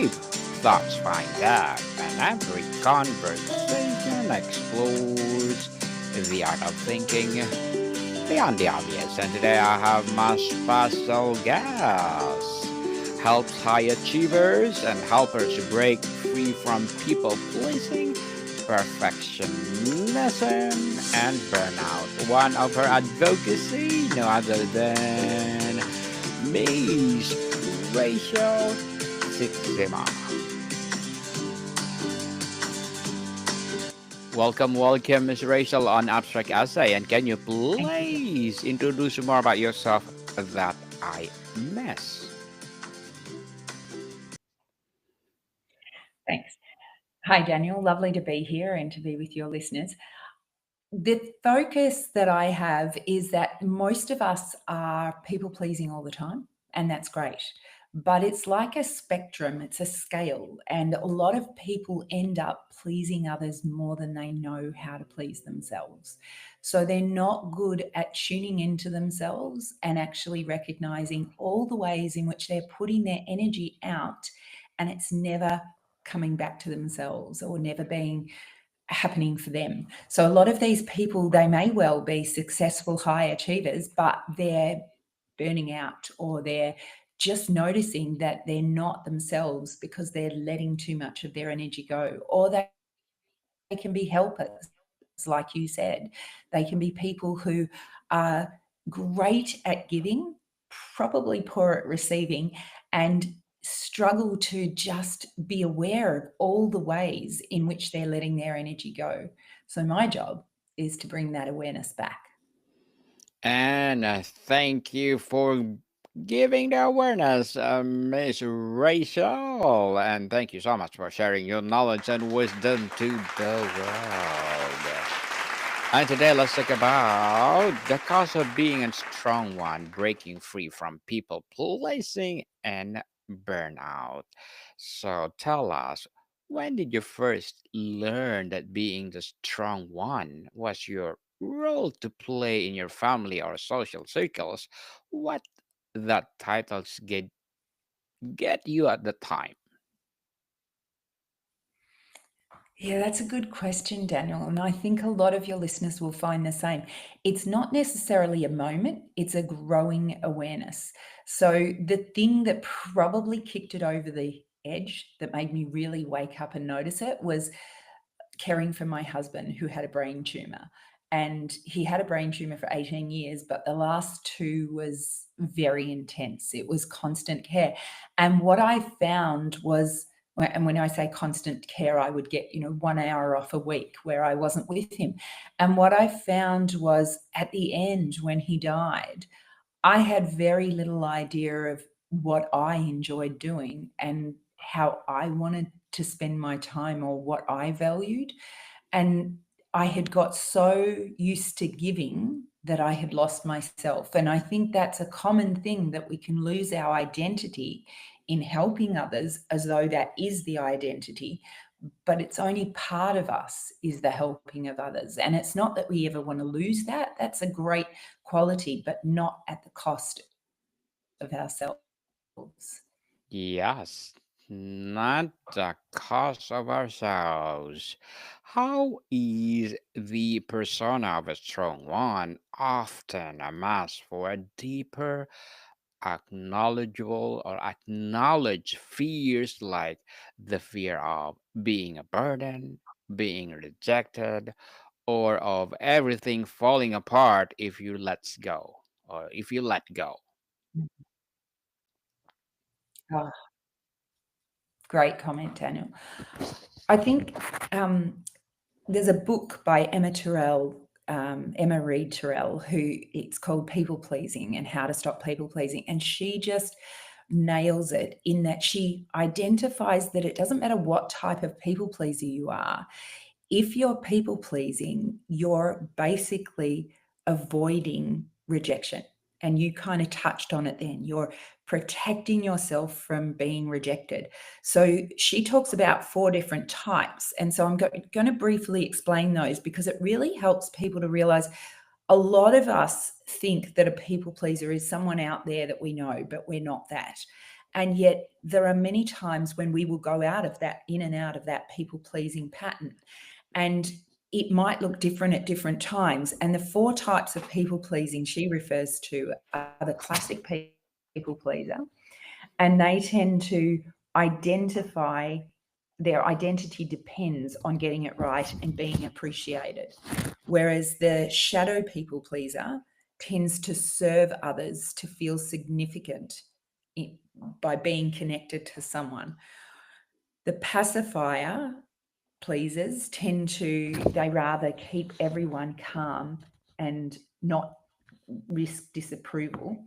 Deep thoughts find out, and every conversation explores the art of thinking beyond the obvious. And today I have my special guest. Helps high achievers and helpers break free from people pleasing, perfectionism, and burnout. One of her advocacy, no other than Miss Rachel Sietzema. Welcome, Miss Rachel on Abstract Essay. And can you Thank you. please introduce more about yourself that I miss? Thanks. Hi, Daniel. Lovely to be here and to be with your listeners. The focus that I have is that most of us are people pleasing all the time, and that's great. But it's like a spectrum, it's a scale, and a lot of people end up pleasing others more than they know how to please themselves. So they're not good at tuning into themselves and actually recognizing all the ways in which they're putting their energy out, and it's never coming back to themselves or never being happening for them. So a lot of these people, they may well be successful high achievers, but they're burning out or they're just noticing that they're not themselves because they're letting too much of their energy go. Or they can be helpers, like you said. They can be people who are great at giving, probably poor at receiving, and struggle to just be aware of all the ways in which they're letting their energy go. So, my job is to bring that awareness back. And thank you for giving the awareness, Miss Rachel. And thank you so much for sharing your knowledge and wisdom to the world. And today, let's talk about the cost of being a strong one, breaking free from people pleasing and burnout. So, tell us, when did you first learn that being the strong one was your role to play in your family or social circles? What that titles get you at the time? Yeah, that's a good question, Daniel. And I think a lot of your listeners will find the same. It's not necessarily a moment, it's a growing awareness. So, the thing that probably kicked it over the edge that made me really wake up and notice it was caring for my husband who had a brain tumor. And he had a brain tumor for 18 years, but the last two was very intense. It was constant care. And what I found was, and when I say constant care, I would get, 1 hour off a week where I wasn't with him. And what I found was at the end, when he died, I had very little idea of what I enjoyed doing and how I wanted to spend my time or what I valued. And I had got so used to giving that I had lost myself. And I think that's a common thing, that we can lose our identity in helping others as though that is the identity. But it's only part of us is the helping of others. And it's not that we ever want to lose that. That's a great quality, but not at the cost of ourselves. Yes, not the cost of ourselves. How is the persona of a strong one often a mask for a deeper, acknowledgeable or acknowledged fears like the fear of being a burden, being rejected, or of everything falling apart if you let go or if you let go? Oh, great comment, Daniel. I think there's a book by Emma Reed Terrell, who it's called People Pleasing and How to Stop People Pleasing. And she just nails it in that she identifies that it doesn't matter what type of people pleaser you are. If you're people pleasing, you're basically avoiding rejection. And you kind of touched on it then. You're protecting yourself from being rejected. So she talks about 4 different types. And so I'm going to briefly explain those because it really helps people to realize a lot of us think that a people pleaser is someone out there that we know, but we're not that. And yet there are many times when we will go out of that, in and out of that people pleasing pattern. And it might look different at different times. And the four types of people pleasing she refers to are the classic people pleaser, and they tend to identify, their identity depends on getting it right and being appreciated. Whereas the shadow people pleaser tends to serve others to feel significant by being connected to someone. The pacifier pleasers tend to, they rather keep everyone calm and not risk disapproval.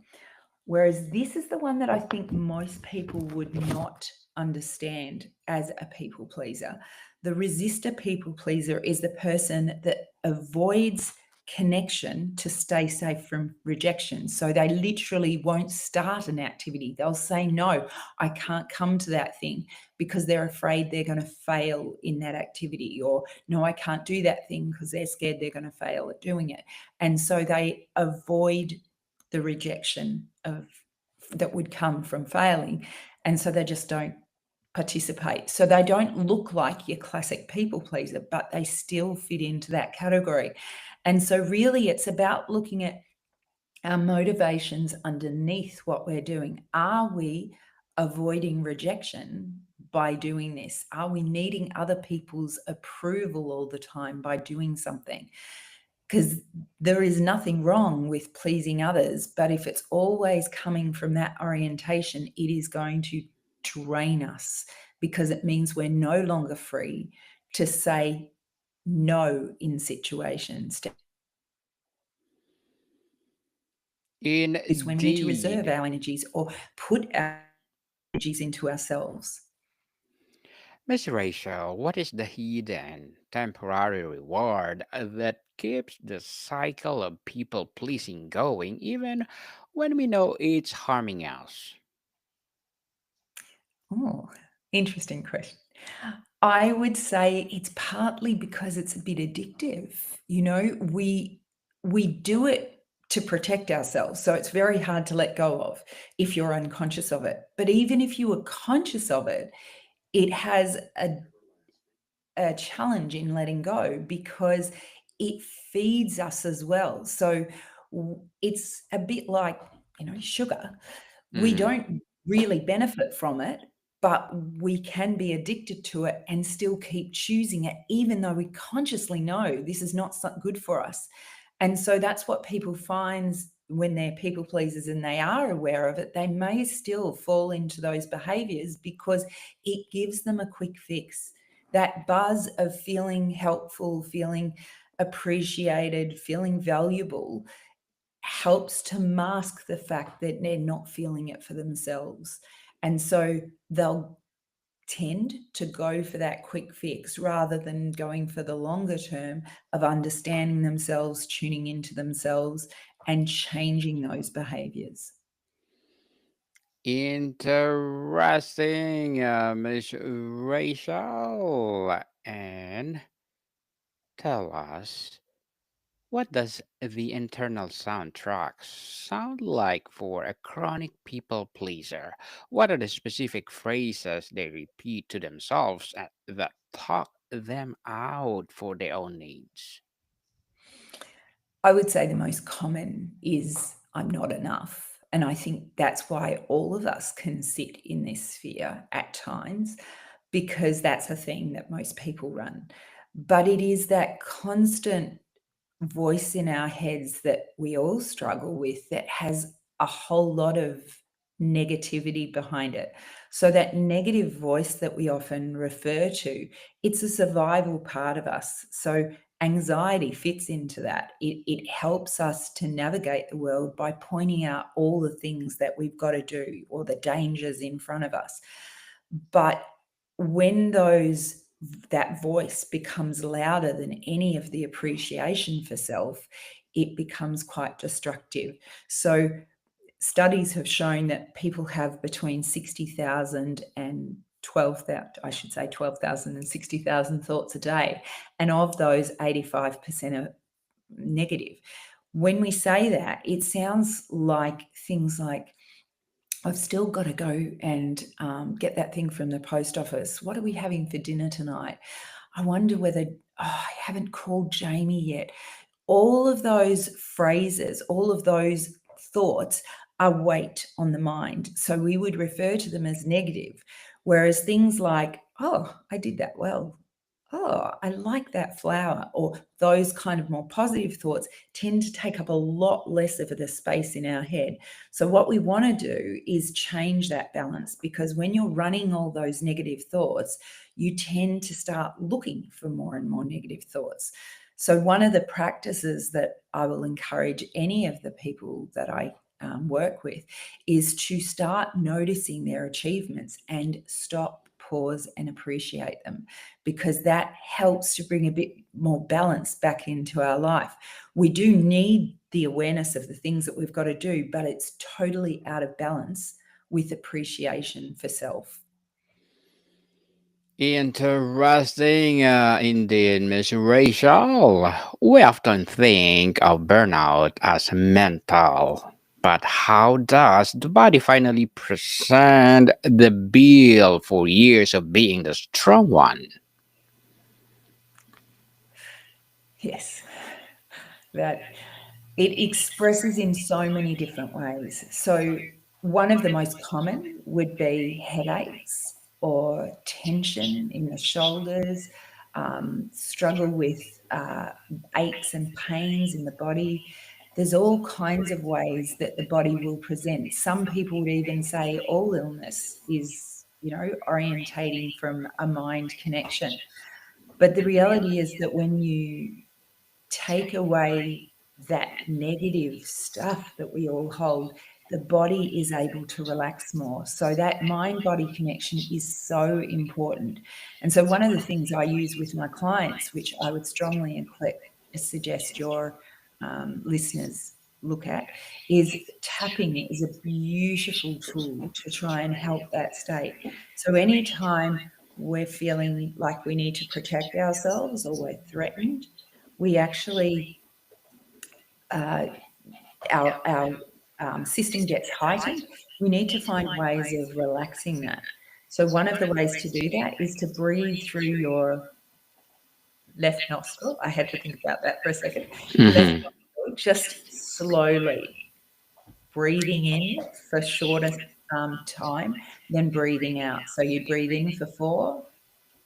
Whereas this is the one that I think most people would not understand as a people pleaser. The resistor people pleaser is the person that avoids connection to stay safe from rejection. So they literally won't start an activity. They'll say, no, I can't come to that thing because they're afraid they're going to fail in that activity, or no, I can't do that thing because they're scared they're going to fail at doing it. And so they avoid the rejection of that would come from failing, and so they just don't participate. So they don't look like your classic people pleaser, but they still fit into that category. And so really it's about looking at our motivations underneath what we're doing. Are we avoiding rejection by doing this? Are we needing other people's approval all the time by doing something? Because there is nothing wrong with pleasing others, but if it's always coming from that orientation, it is going to drain us, because it means we're no longer free to say no in situations, to ask for help when we need it, to choose when we need to reserve Indeed. our energies or put our energies into ourselves. Miss Rachel, what is the hidden temporary reward that keeps the cycle of people pleasing going even when we know it's harming us? Oh, interesting question. I would say it's partly because it's a bit addictive. You know, we do it to protect ourselves. So it's very hard to let go of if you're unconscious of it. But even if you are conscious of it, it has a challenge in letting go because it feeds us as well. So it's a bit like, sugar. We Hmm. don't really benefit from it, but we can be addicted to it and still keep choosing it, even though we consciously know this is not good for us. And so that's what people find when they're people pleasers and they are aware of it. They may still fall into those behaviors because it gives them a quick fix. That buzz of feeling helpful, feeling appreciated, feeling valuable helps to mask the fact that they're not feeling it for themselves. And so they'll tend to go for that quick fix rather than going for the longer term of understanding themselves, tuning into themselves, and changing those behaviors. Interesting, Miss Rachel. And tell us, what does the internal soundtrack sound like for a chronic people pleaser? What are the specific phrases they repeat to themselves that talk them out for their own needs? I would say the most common is I'm not enough. And I think that's why all of us can sit in this sphere at times, because that's a theme that most people run. But it is that constant voice in our heads that we all struggle with that has a whole lot of negativity behind it. So that negative voice that we often refer to, it's a survival part of us. So anxiety fits into that. It helps us to navigate the world by pointing out all the things that we've got to do or the dangers in front of us. But when that voice becomes louder than any of the appreciation for self, it becomes quite destructive. So studies have shown that people have between 60,000 and 12,000, I should say 12,000 and 60,000 thoughts a day. And of those, 85% are negative. When we say that, it sounds like things like, I've still got to go and get that thing from the post office. What are we having for dinner tonight? I wonder whether, I haven't called Jamie yet. All of those phrases, all of those thoughts are weight on the mind. So we would refer to them as negative. Whereas things like, oh, I did that well. Oh, I like that flower, or those kind of more positive thoughts tend to take up a lot less of the space in our head. So, what we want to do is change that balance, because when you're running all those negative thoughts, you tend to start looking for more and more negative thoughts. So, one of the practices that I will encourage any of the people that I work with is to start noticing their achievements and stop, pause, and appreciate them, because that helps to bring a bit more balance back into our life. We do need the awareness of the things that we've got to do, but it's totally out of balance with appreciation for self. Interesting, indeed, Miss Rachel. We often think of burnout as mental, but how does the body finally present the bill for years of being the strong one? Yes, that it expresses in so many different ways. So, one of the most common would be headaches or tension in the shoulders, struggle with aches and pains in the body. There's all kinds of ways that the body will present. Some people would even say all illness is, orientating from a mind connection. But the reality is that when you take away that negative stuff that we all hold, the body is able to relax more. So that mind body connection is so important. And so one of the things I use with my clients, which I would strongly suggest your listeners look at, is tapping is a beautiful tool to try and help that state. So anytime we're feeling like we need to protect ourselves or we're threatened, we actually uh, our system gets heightened. We need to find ways of relaxing that. So one of the ways to do that is to breathe through your left nostril. I had to think about that for a second. Left Mhm. nostril, just slowly breathing in for shorter time, then breathing out. So you breathe in for 4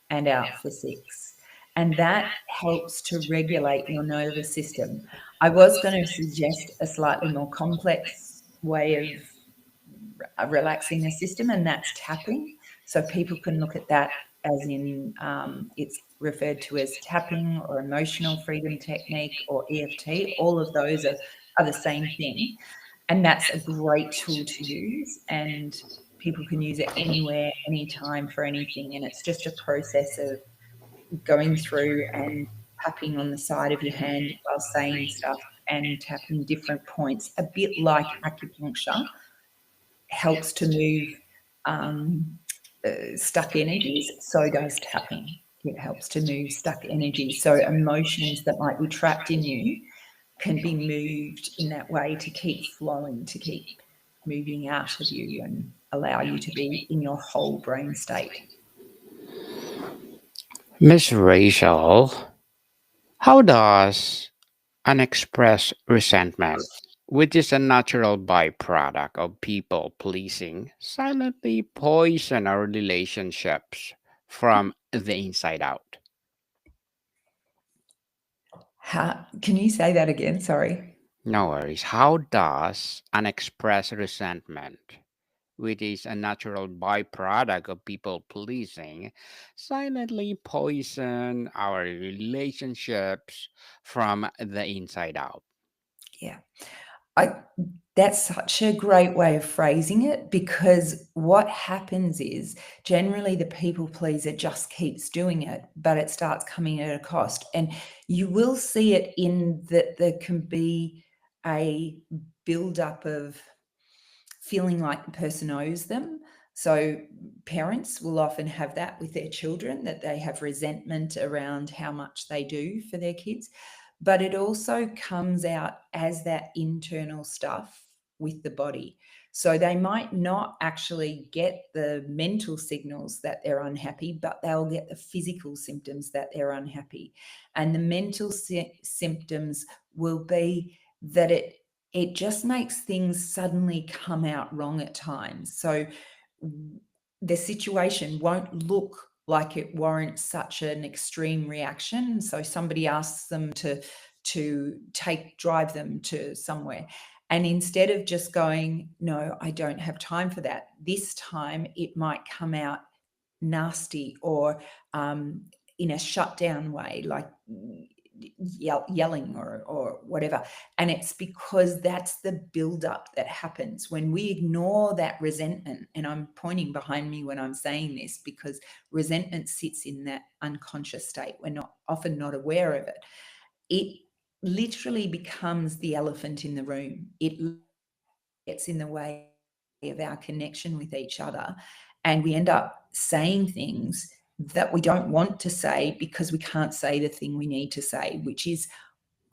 and out for 6. And that helps to regulate your nervous system. I was going to suggest a slightly more complex way of relaxing the system, and that's tapping. So people can look at that as in it's referred to as tapping or emotional freedom technique or EFT. All of those are the same thing. And that's a great tool to use. And people can use it anywhere, anytime for anything. And it's just a process of going through and tapping on the side of your hand while saying stuff and tapping different points, a bit like acupuncture helps to move um, stuck energies, so does tapping. It helps to move stuck energies. So emotions that might be trapped in you can be moved in that way to keep flowing, to keep moving out of you and allow you to be in your whole brain state. Miss Rachel, how does unexpressed resentment, which is a natural byproduct of people pleasing, silently poison our relationships from the inside out? Can you say that again? Sorry. No worries. How does unexpressed resentment, which is a natural byproduct of people pleasing, silently poison our relationships from the inside out? Yeah. I That's such a great way of phrasing it, because what happens is generally the people pleaser just keeps doing it, but it starts coming at a cost. And you will see it in that there can be a build-up of feeling like the person owes them. So parents will often have that with their children, that they have resentment around how much they do for their kids. But it also comes out as that internal stuff with the body. So they might not actually get the mental signals that they're unhappy, but they'll get the physical symptoms that they're unhappy. And the mental symptoms will be that it just makes things suddenly come out wrong at times. So the situation won't look like it warrants such an extreme reaction. So somebody asks them to drive them to somewhere. And instead of just going, no, I don't have time for that, this time it might come out nasty or in a shutdown way, like yelling or whatever. And it's because that's the buildup that happens when we ignore that resentment. And I'm pointing behind me when I'm saying this because resentment sits in that unconscious state. We're not often not aware of it. It literally becomes the elephant in the room. It gets in the way of our connection with each other. And we end up saying things that we don't want to say because we can't say the thing we need to say, which is,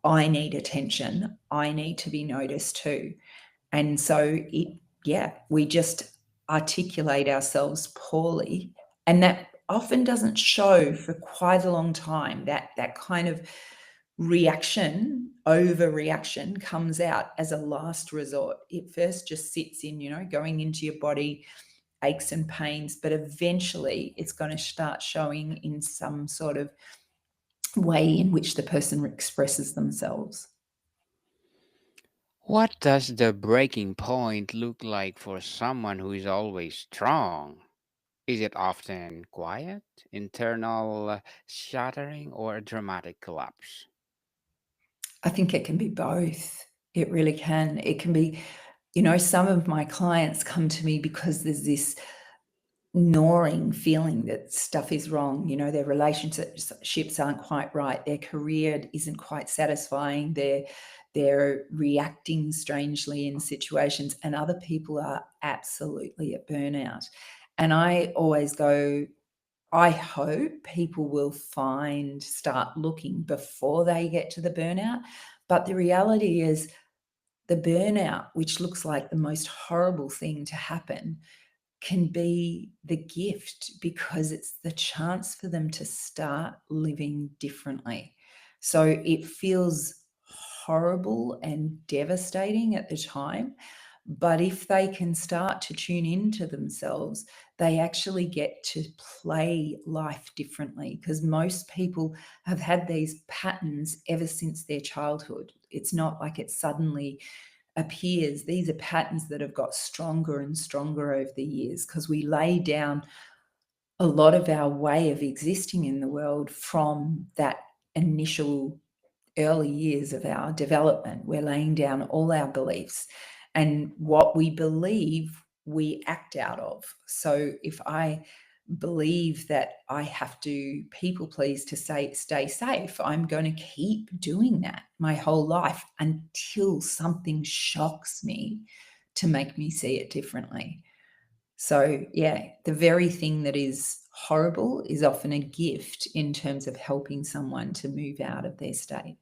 I need attention. I need to be noticed too. And so we just articulate ourselves poorly. And that often doesn't show for quite a long time. That kind of overreaction comes out as a last resort. It first just sits in, going into your body, aches and pains, but eventually it's going to start showing in some sort of way in which the person expresses themselves. What does the breaking point look like for someone who is always strong? Is it often quiet, internal shattering, or a dramatic collapse? I think it can be both. It really can. It can be, some of my clients come to me because there's this gnawing feeling that stuff is wrong. Their relationships aren't quite right. Their career isn't quite satisfying. They're reacting strangely in situations, and other people are absolutely at burnout. And I always go, I hope people will start looking before they get to the burnout. But the reality is, the burnout, which looks like the most horrible thing to happen, can be the gift because it's the chance for them to start living differently. So it feels horrible and devastating at the time. But if they can start to tune into themselves, they actually get to play life differently because most people have had these patterns ever since their childhood. It's not like it suddenly appears. These are patterns that have got stronger and stronger over the years because we lay down a lot of our way of existing in the world from that initial early years of our development. We're laying down all our beliefs, and what we believe, we act out of. So if I believe that I have to people please to stay safe, I'm going to keep doing that my whole life until something shocks me to make me see it differently. So, the very thing that is horrible is often a gift in terms of helping someone to move out of their state.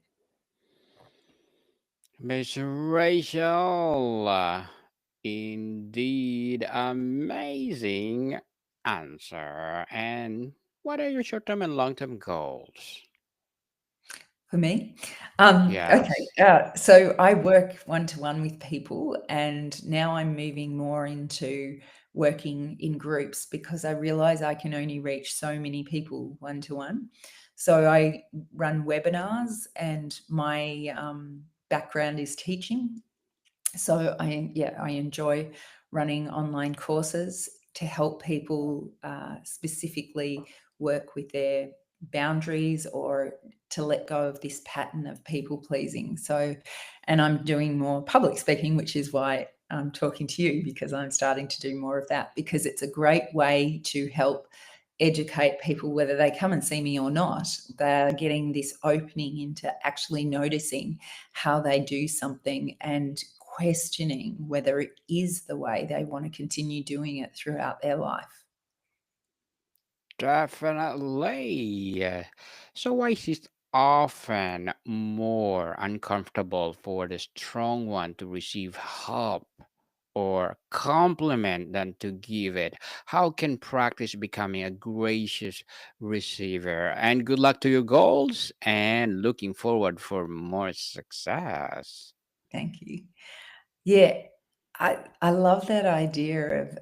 Miss Rachel, indeed amazing answer. And what are your short term and long term goals? For me? Okay. Yes. So I work one-to-one with people, and now I'm moving more into working in groups because I realize I can only reach so many people one-to-one. So I run webinars, and my background is teaching. So I enjoy running online courses to help people specifically work with their boundaries or to let go of this pattern of people pleasing. So, and I'm doing more public speaking, which is why I'm talking to you, because I'm starting to do more of that, because it's a great way to help educate people, whether they come and see me or not. They're getting this opening into actually noticing how they do something and questioning whether it is the way they want to continue doing it throughout their life. Definitely. So, why is it often more uncomfortable for the strong one to receive help or compliment than to give it? How can practice becoming a gracious receiver? And good luck to your goals and looking forward for more success. Thank you. Yeah, I love that idea of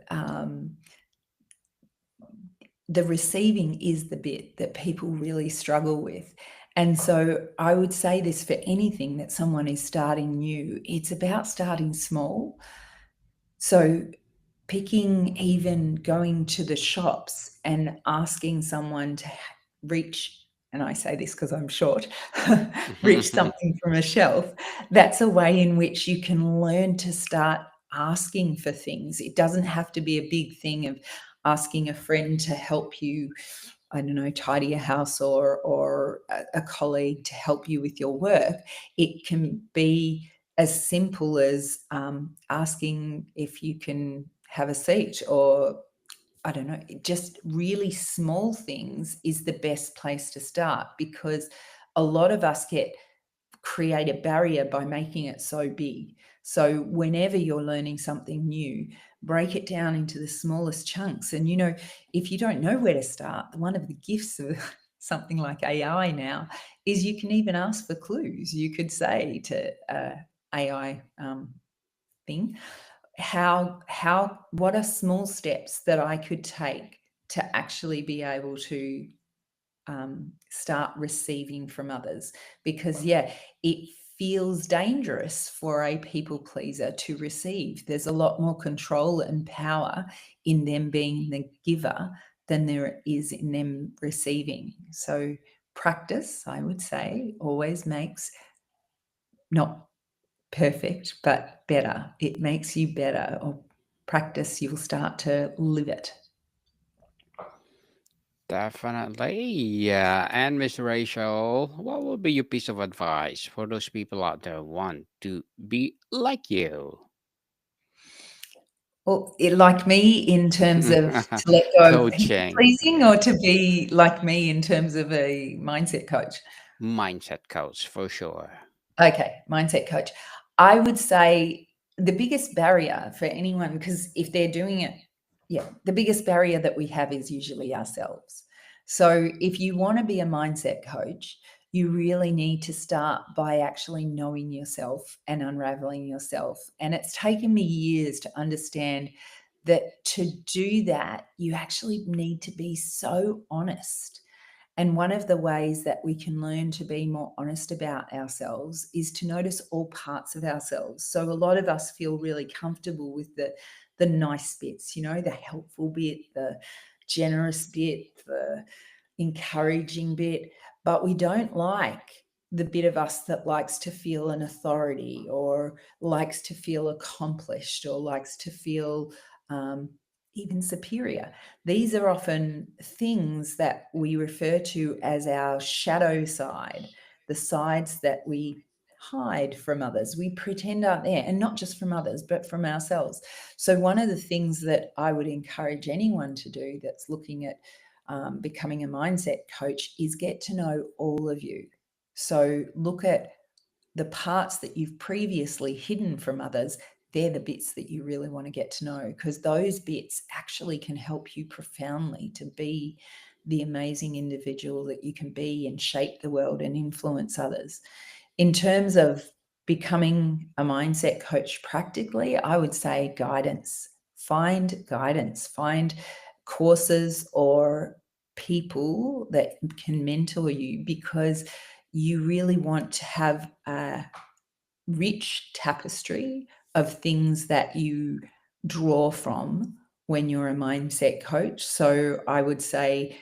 the receiving is the bit that people really struggle with. And so I would say this for anything that someone is starting new, it's about starting small. So picking, even going to the shops and asking someone to reach, and I say this because I'm short, reach something from a shelf, that's a way in which you can learn to start asking for things. It doesn't have to be a big thing of asking a friend to help you, I don't know, tidy a house, or a colleague to help you with your work. It can be as simple as asking if you can have a seat, or I don't know, just really small things is the best place to start, because a lot of us create a barrier by making it so big. So whenever you're learning something new, break it down into the smallest chunks. And, if you don't know where to start, one of the gifts of something like AI now is you can even ask for clues. You could say to AI thing, what are small steps that I could take to actually be able to start receiving from others? Because, yeah, it feels dangerous for a people pleaser to receive. There's a lot more control and power in them being the giver than there is in them receiving. So practice, I would say, always makes, not perfect, but better. It makes you better. Or practice, you'll start to live it. Definitely. Yeah. And Miss Rachel, what would be your piece of advice for those people out there who want to be like you? Well, like me in terms of to let go of people Coaching. pleasing, or Yeah. to be like me in terms of a mindset coach? Mindset coach for sure. Okay, mindset coach. I would say the biggest barrier for anyone, because if they're doing it, yeah, the biggest barrier that we have is usually ourselves. So if you want to be a mindset coach, you really need to start by actually knowing yourself and unraveling yourself. And it's taken me years to understand that to do that, you actually need to be so honest. And one of the ways that we can learn to be more honest about ourselves is to notice all parts of ourselves. So a lot of us feel really comfortable with the nice bits, the helpful bit, the generous bit, the encouraging bit, but we don't like the bit of us that likes to feel an authority, or likes to feel accomplished, or likes to feel um, even superior. These are often things that we refer to as our shadow side, the sides that we hide from others, we pretend aren't there, and not just from others, but from ourselves. So, one of the things that I would encourage anyone to do that's looking at becoming a mindset coach is get to know all of you. So, look at the parts that you've previously hidden from others. They're the bits that you really want to get to know, because those bits actually can help you profoundly to be the amazing individual that you can be, and shape the world and influence others. In terms of becoming a mindset coach practically, I would say guidance. Find guidance, find courses or people that can mentor you, because you really want to have a rich tapestry of things that you draw from when you're a mindset coach. So I would say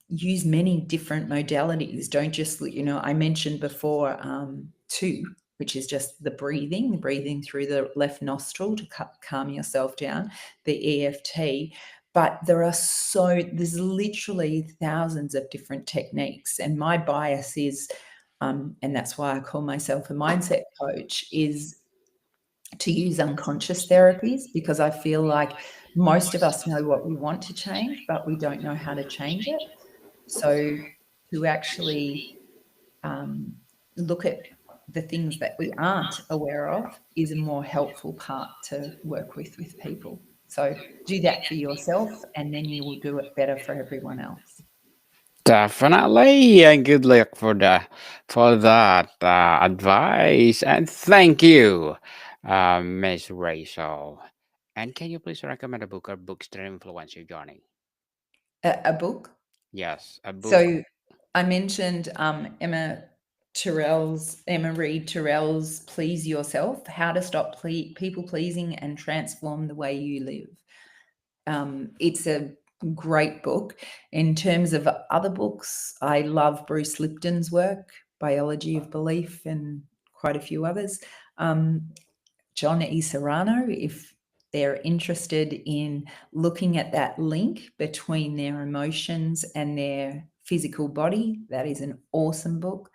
use many different modalities. Don't just, I mentioned before two, which is just the breathing through the left nostril to calm yourself down, the EFT. But there's literally thousands of different techniques. And my bias is, and that's why I call myself a mindset coach, is to use unconscious therapies, because I feel like most of us know what we want to change, but we don't know how to change it. So to actually look at the things that we aren't aware of is a more helpful part to work with people. So do that for yourself, and then you will do it better for everyone else. Definitely, and good luck for that advice, and thank you, Miss Rachel. And can you please recommend a book or books that influence your journey? A book. Yes, a book. So I mentioned Emma Reed Terrell's Please Yourself: How to Stop People Pleasing and Transform the Way You Live. It's a great book. In terms of other books, I love Bruce Lipton's work, Biology of Belief, and quite a few others. John E. Serrano, if they're interested in looking at that link between their emotions and their physical body, that is an awesome book.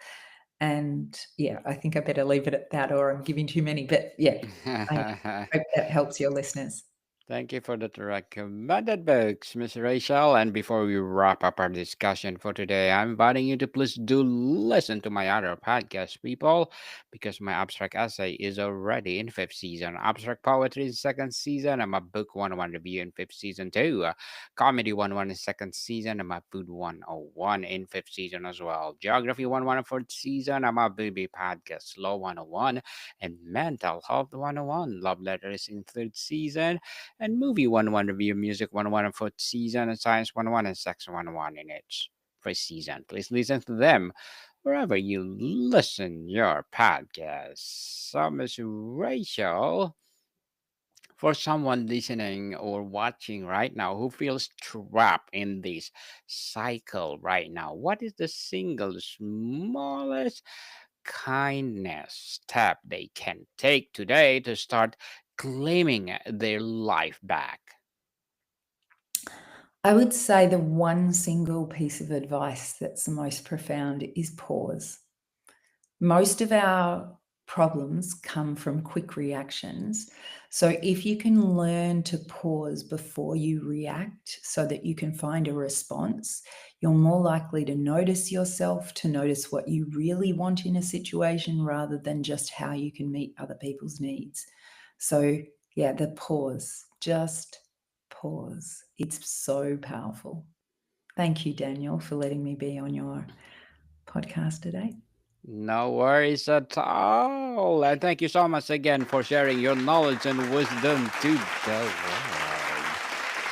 And yeah, I think I better leave it at that, or I'm giving too many. But yeah, I hope that helps your listeners. Thank you for the recommended books, Miss Rachel. And before we wrap up our discussion for today, I'm inviting you to please do listen to my other podcast, people, because my abstract essay is already in fifth season. Abstract poetry is second season. I'm a book 101 review in fifth season too. Comedy 101 is second season. I'm a food 101 in fifth season as well. Geography 101 in fourth season. I'm a baby podcast, Law 101, and mental health 101. Love letters in third season, and Movie 101 review, Music 101 and fourth season, and Science 101 and Sex 101 in its first season. Please listen to them wherever you listen your podcast. So, Miss Rachel, for someone listening or watching right now who feels trapped in this cycle right now, what is the single smallest kindness step they can take today to start claiming their life back? I would say the one single piece of advice that's the most profound is pause. Most of our problems come from quick reactions. So if you can learn to pause before you react so that you can find a response, you're more likely to notice yourself, to notice what you really want in a situation rather than just how you can meet other people's needs. So, yeah, the pause, just pause. It's so powerful. Thank you, Daniel, for letting me be on your podcast today. No worries at all. And thank you so much again for sharing your knowledge and wisdom to the world.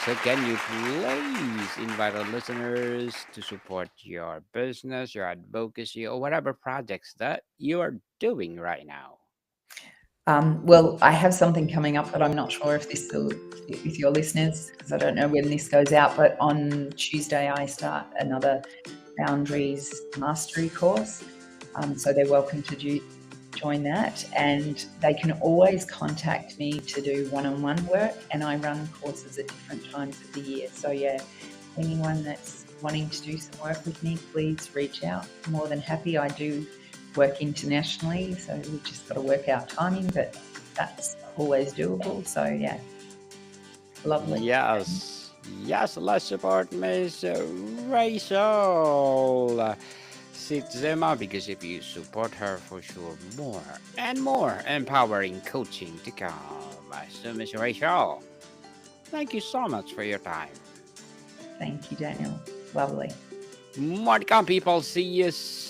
So, can you please invite our listeners to support your business, your advocacy, or whatever projects that you are doing right now? Well, I have something coming up, but I'm not sure if this will fit with your listeners because I don't know when this goes out. But on Tuesday, I start another boundaries mastery course. So they're welcome to join that. And they can always contact me to do one-on-one work. And I run courses at different times of the year. So, yeah, anyone that's wanting to do some work with me, please reach out. I'm more than happy. I do work internationally, so we've just got to work out timing, but that's always doable. So, yeah, lovely. Yes, yes, let's support Miss Rachel Sietzema, because if you support her, for sure, more and more empowering coaching to come. So, Miss Rachel, thank you so much for your time. Thank you, Daniel. Lovely. More to come, people. See you soon.